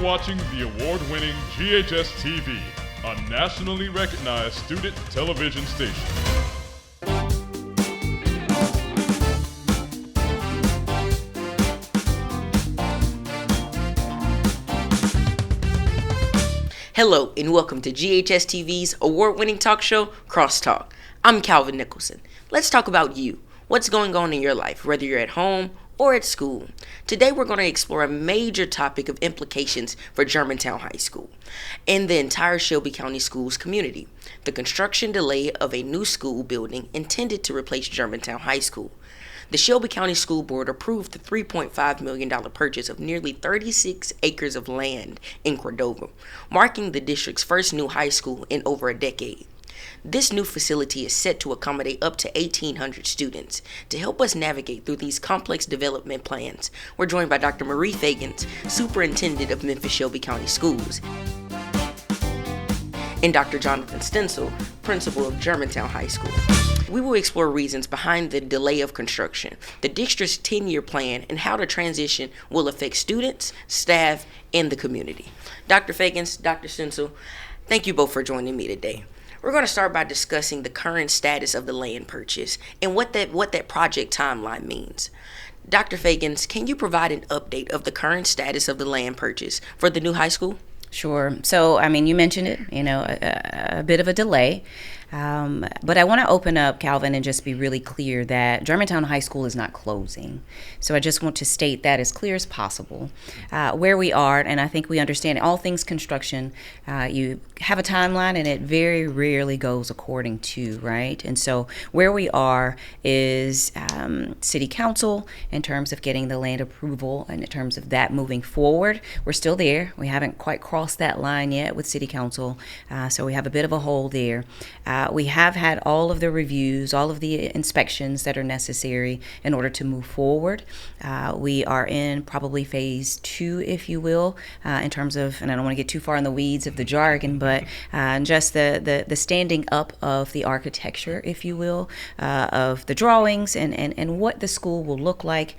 watching the award-winning GHS-TV, a nationally recognized student television station. Hello and welcome to GHS-TV's award-winning talk show, Crosstalk. I'm Calvin Nicholson. Let's talk about you. What's going on in your life, whether you're at home or at school. Today we're going to explore a major topic of implications for Germantown High School and the entire Shelby County Schools community, the construction delay of a new school building intended to replace Germantown High School. The Shelby County School Board approved the $3.5 million purchase of nearly 36 acres of land in Cordova, marking the district's first new high school in over a decade. This new facility is set to accommodate up to 1,800 students. To help us navigate through these complex development plans, we're joined by Dr. Marie Fagans, Superintendent of Memphis-Shelby County Schools, and Dr. Jonathan Stencil, Principal of Germantown High School. We will explore reasons behind the delay of construction, the district's 10-year plan, and how the transition will affect students, staff, and the community. Dr. Fagans, Dr. Stencil, thank you both for joining me today. We're going to start by discussing the current status of the land purchase and what that project timeline means. Dr. Fagans, can you provide an update of the current status of the land purchase for the new high school? Sure. So, you mentioned it, a bit of a delay. But I want to open up, Calvin, and just be really clear that Germantown High School is not closing. So I just want to state that as clear as possible. Where we are, and I think we understand all things construction, you have a timeline and it very rarely goes according to, right? And so where we are is City Council in terms of getting the land approval and in terms of that moving forward. We're still there. We haven't quite crossed that line yet with City Council, so we have a bit of a hole there. We have had all of the reviews, all of the inspections that are necessary in order to move forward. We are in probably phase 2, if you will, in terms of, and I don't want to get too far in the weeds of the jargon, but just the standing up of the architecture, if you will, of the drawings and what the school will look like.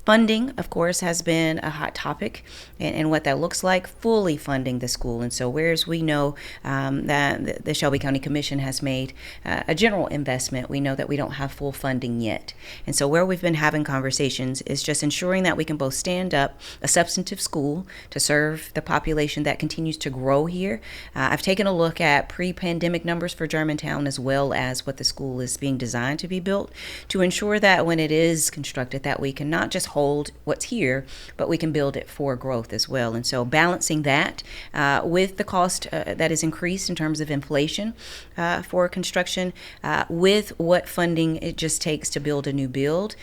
Funding, of course, has been a hot topic, and what that looks like, fully funding the school. And so whereas we know that the Shelby County Commission has made a general investment, we know that we don't have full funding yet. And so where we've been having conversations is just ensuring that we can both stand up a substantive school to serve the population that continues to grow here. I've taken a look at pre-pandemic numbers for Germantown as well as what the school is being designed to be built to ensure that when it is constructed that we can not just hold what's here, but we can build it for growth as well. And so balancing that with the cost that is increased in terms of inflation for construction, with what funding it just takes to build a new build,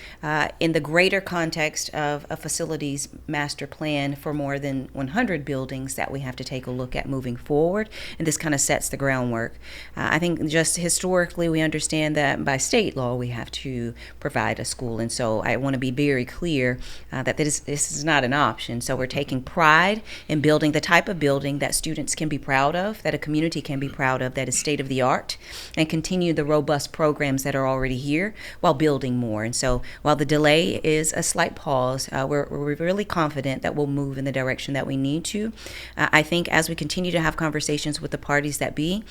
in the greater context of a facilities master plan for more than 100 buildings that we have to take a look at moving forward. And this kind of sets the groundwork. I think just historically we understand that by state law we have to provide a school. And so I want to be very clear that this is not an option. So we're taking pride in building the type of building that students can be proud of, that a community can be proud of, that is state of the art, and continue the robust programs that are already here while building more. And so while the delay is a slight pause, we're really confident that we'll move in the direction that we need to. I think as we continue to have conversations with the parties that be,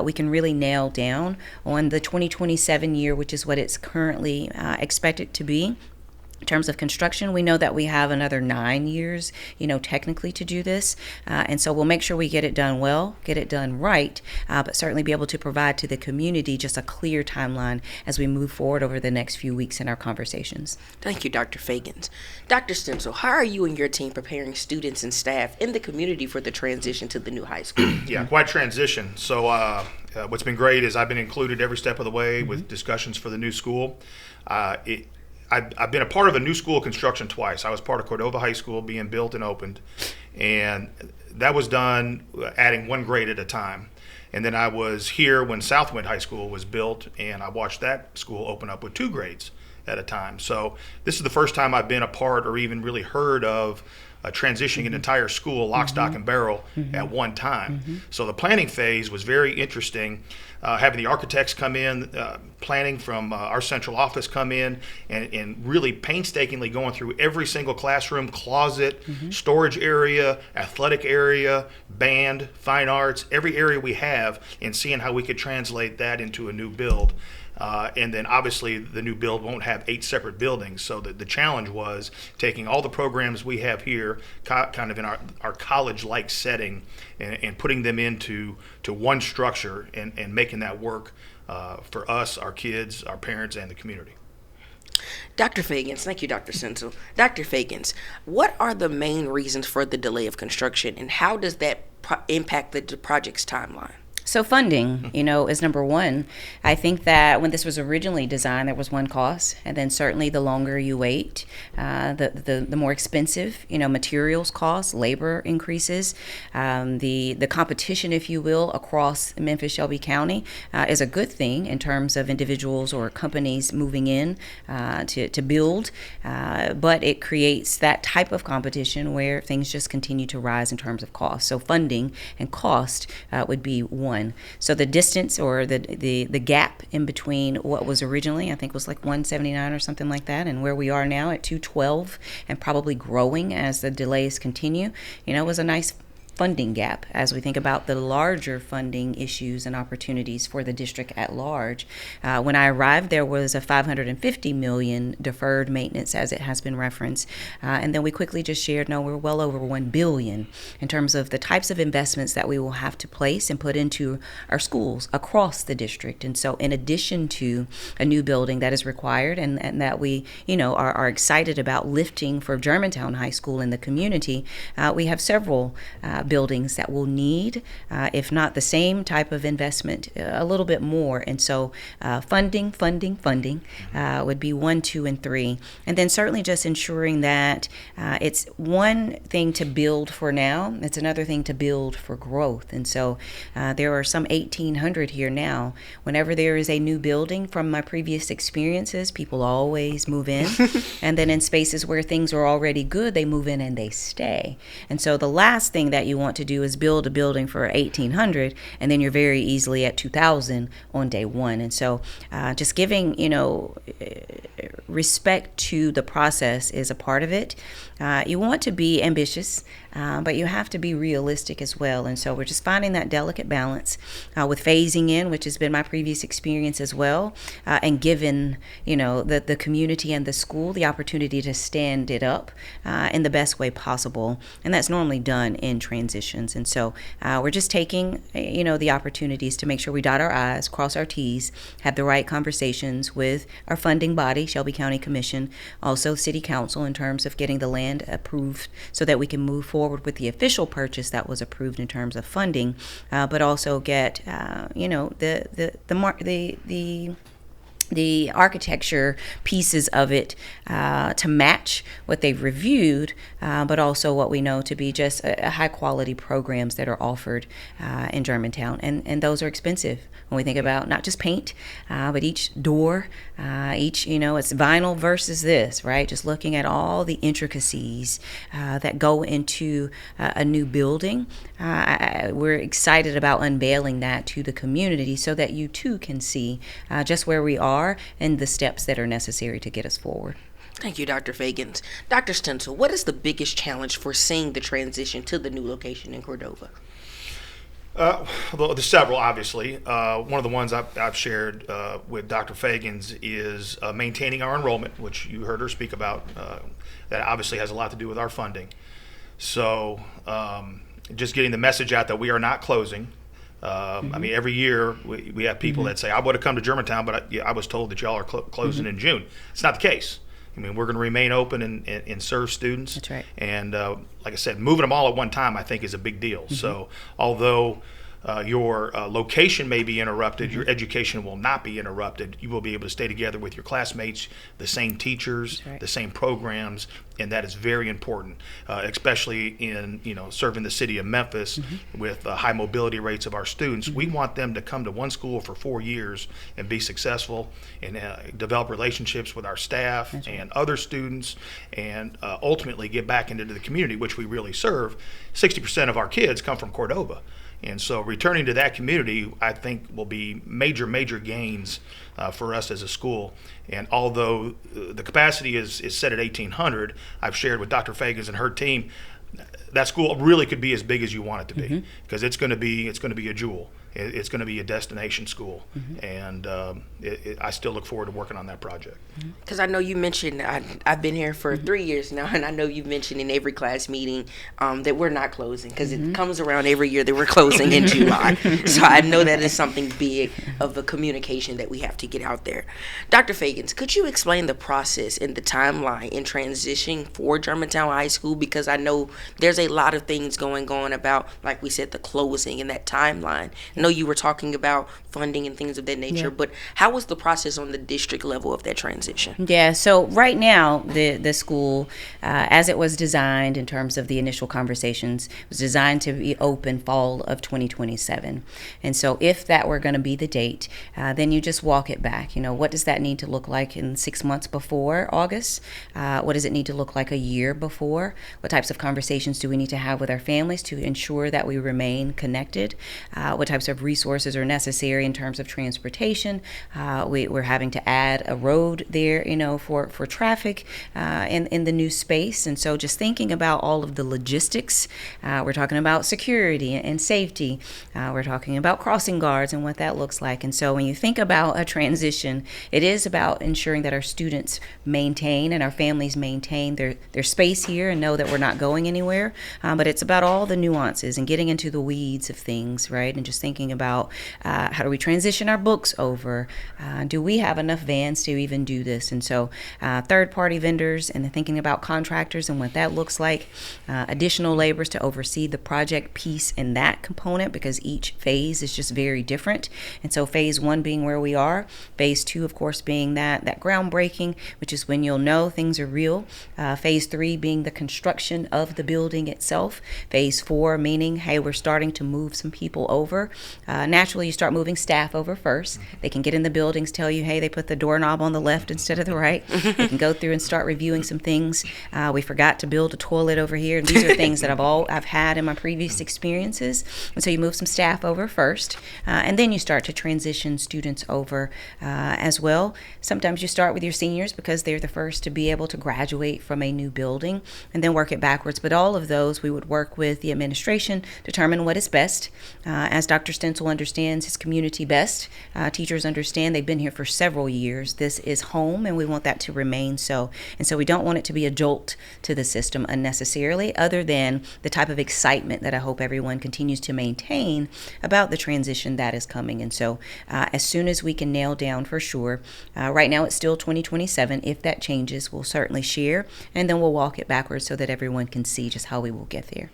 we can really nail down on the 2027 year, which is what it's currently expected to be. In terms of construction, we know that we have another 9 years, technically to do this. And so we'll make sure we get it done well, get it done right, but certainly be able to provide to the community just a clear timeline as we move forward over the next few weeks in our conversations. Thank you, Dr. Fagans. Dr. Stencil, how are you and your team preparing students and staff in the community for the transition to the new high school? Yeah, quite transition. So what's been great is I've been included every step of the way with discussions for the new school. I've been a part of a new school construction twice. I was part of Cordova High School being built and opened, and that was done adding one grade at a time. And then I was here when Southwind High School was built, and I watched that school open up with 2 grades at a time. So this is the first time I've been a part or even really heard of transitioning an entire school lock, stock, and barrel at one time. So the planning phase was very interesting. having the architects come in, planning from our central office come in, and really painstakingly going through every single classroom, closet, storage area, athletic area, band, fine arts, every area we have, and seeing how we could translate that into a new build. And then obviously the new build won't have 8 separate buildings. So the challenge was taking all the programs we have here, kind of in our college-like setting, and putting them into one structure and making that work for us, our kids, our parents, and the community. Dr. Fagans, thank you, Dr. Sensel. Dr. Fagans, what are the main reasons for the delay of construction, and how does that impact the project's timeline? So funding, is number one. I think that when this was originally designed, there was one cost, and then certainly the longer you wait, the more expensive, materials costs, labor increases. The competition, if you will, across Memphis-Shelby County is a good thing in terms of individuals or companies moving in to build, but it creates that type of competition where things just continue to rise in terms of cost. So funding and cost would be one. So the distance or the gap in between what was originally, I think was like 179 or something like that, and where we are now at 212 and probably growing as the delays continue, was a nice funding gap as we think about the larger funding issues and opportunities for the district at large. When I arrived, there was a $550 million deferred maintenance, as it has been referenced, and then we quickly just shared, no, we're well over $1 billion in terms of the types of investments that we will have to place and put into our schools across the district. And so in addition to a new building that is required and that we are excited about lifting for Germantown High School in the community, we have several buildings that will need, if not the same type of investment, a little bit more. And so funding would be 1, 2, and 3. And then certainly just ensuring that it's one thing to build for now, it's another thing to build for growth. And so there are some 1,800 here now. Whenever there is a new building, from my previous experiences, people always move in. And then in spaces where things are already good, they move in and they stay. And so the last thing that you want to do is build a building for 1,800, and then you're very easily at 2,000 on day one. And so just giving, respect to the process is a part of it. You want to be ambitious, but you have to be realistic as well. And so we're just finding that delicate balance with phasing in, which has been my previous experience as well, and given, the community and the school the opportunity to stand it up in the best way possible. And that's normally done in transitions. And so we're just taking, the opportunities to make sure we dot our I's, cross our T's, have the right conversations with our funding body, Shelby County Commission, also City Council, in terms of getting the land approved so that we can move forward with the official purchase that was approved in terms of funding, but also get, the architecture pieces of it to match what they've reviewed, but also what we know to be just a high quality programs that are offered in Germantown. And those are expensive when we think about not just paint, but each door, it's vinyl versus this, right? Just looking at all the intricacies that go into a new building. We're excited about unveiling that to the community so that you too can see just where we are and the steps that are necessary to get us forward. Thank you, Dr. Fagans. Dr. Stensel, what is the biggest challenge for seeing the transition to the new location in Cordova? Well, there's several, obviously. One of the ones I've shared with Dr. Fagans is maintaining our enrollment, which you heard her speak about. That obviously has a lot to do with our funding. So just getting the message out that we are not closing. I mean, every year we have people that say, I would have come to Germantown, but I was told that y'all are closing in June. It's not the case. I mean, we're going to remain open and serve students. That's right. And like I said, moving them all at one time, I think, is a big deal. So although your location may be interrupted, your education will not be interrupted. You will be able to stay together with your classmates, the same teachers, the same programs, and that is very important, especially in serving the city of Memphis with high mobility rates of our students. We want them to come to one school for 4 years and be successful and develop relationships with our staff and other students, and ultimately get back into the community, which we really serve. 60% of our kids come from Cordova. And so returning to that community, I think, will be major gains for us as a school. And although the capacity is set at 1,800, I've shared with Dr. Fagans and her team, that school really could be as big as you want it to be, because it's going to be a jewel. It's going to be a destination school, and I still look forward to working on that project. Because I know you mentioned, I've been here for 3 years now, and I know you've mentioned in every class meeting that we're not closing, because it comes around every year that we're closing in July. So I know that is something big of the communication that we have to get out there. Dr. Fagans, could you explain the process and the timeline in transitioning for Germantown High School? Because I know there's a lot of things going on about, like we said, the closing and that timeline. I know you were talking about funding and things of that nature, but how was the process on the district level of that transition? Yeah, so right now, the school, as it was designed in terms of the initial conversations, was designed to be open fall of 2027. And so if that were going to be the date, then you just walk it back. You know, what does that need to look like in 6 months before August? What does it need to look like a year before? What types of conversations do we need to have with our families to ensure that we remain connected? What types of resources are necessary in terms of transportation? We're having to add a road there, you know, for traffic in the new space. And so just thinking about all of the logistics, we're talking about security and safety. We're talking about crossing guards and what that looks like. And so when you think about a transition, it is about ensuring that our students maintain and our families maintain their space here and know that we're not going anywhere. But it's about all the nuances and getting into the weeds of things, right? And just thinking about how do we transition our books over? Do we have enough vans to even do this? And so third-party vendors and thinking about contractors and what that looks like, additional labors to oversee the project piece in that component, because each phase is just very different. And so phase 1 being where we are, phase 2, of course, being that groundbreaking, which is when you'll know things are real. Phase 3 being the construction of the building itself. Phase 4 meaning, hey, we're starting to move some people over. Naturally, you start moving staff over first. They can get in the buildings, tell you, hey, they put the doorknob on the left instead of the right. They can go through and start reviewing some things. We forgot to build a toilet over here. And these are things that I've had in my previous experiences. And so you move some staff over first, and then you start to transition students over as well. Sometimes you start with your seniors because they're the first to be able to graduate from a new building, and then work it backwards. But all of those, we would work with the administration, determine what is best. As Dr. Stencil understands his community best, teachers understand they've been here for several years. This is home, and we want that to remain so. And so we don't want it to be a jolt to the system unnecessarily, other than the type of excitement that I hope everyone continues to maintain about the transition that is coming. And so as soon as we can nail down for sure, right now it's still 2027. If that changes, we'll certainly share, and then we'll walk it backwards so that everyone can see just how we will get there.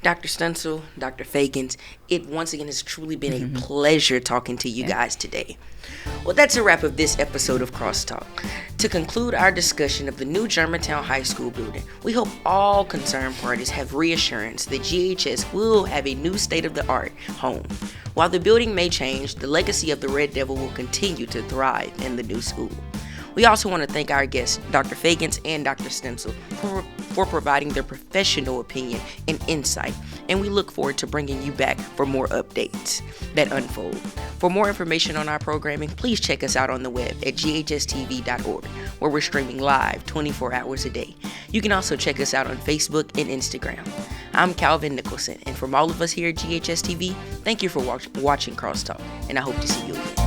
Dr. Stencil, Dr. Fagans, it once again has truly been a pleasure talking to you guys today. Well, that's a wrap of this episode of Crosstalk. To conclude our discussion of the new Germantown High School building, we hope all concerned parties have reassurance that GHS will have a new state-of-the-art home. While the building may change, the legacy of the Red Devil will continue to thrive in the new school. We also want to thank our guests, Dr. Fagans and Dr. Stencil, for providing their professional opinion and insight, and we look forward to bringing you back for more updates that unfold. For more information on our programming, please check us out on the web at GHS-TV.org, where we're streaming live 24 hours a day. You can also check us out on Facebook and Instagram. I'm Calvin Nicholson, and from all of us here at GHS-TV, thank you for watching Crosstalk, and I hope to see you again.